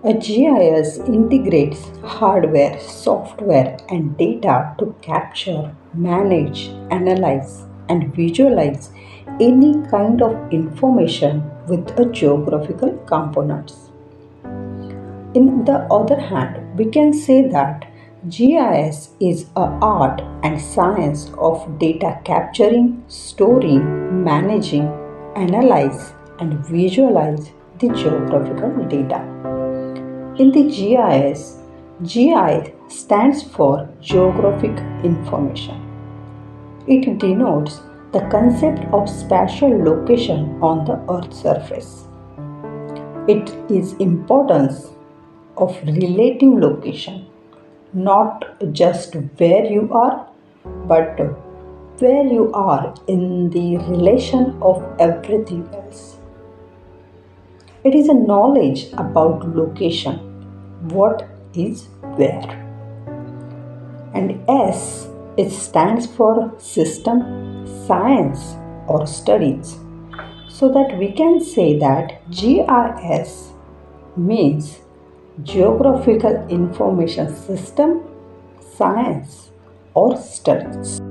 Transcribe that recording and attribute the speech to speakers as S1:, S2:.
S1: A GIS integrates hardware, software, and data to capture, manage, analyze, and visualize any kind of information with a geographical components. In the other hand, we can say that GIS is a art and science of data capturing, storing, managing, analyze, and visualize the geographical data. In the GIS, GI stands for Geographic Information. It denotes the concept of spatial location on the Earth's surface. It is importance of relative location, not just where you are, but where you are in the relation of everything else. It is a knowledge about location, what is where. And S, it stands for system, science, or studies. So that we can say that GIS means Geographical Information System, science, or studies.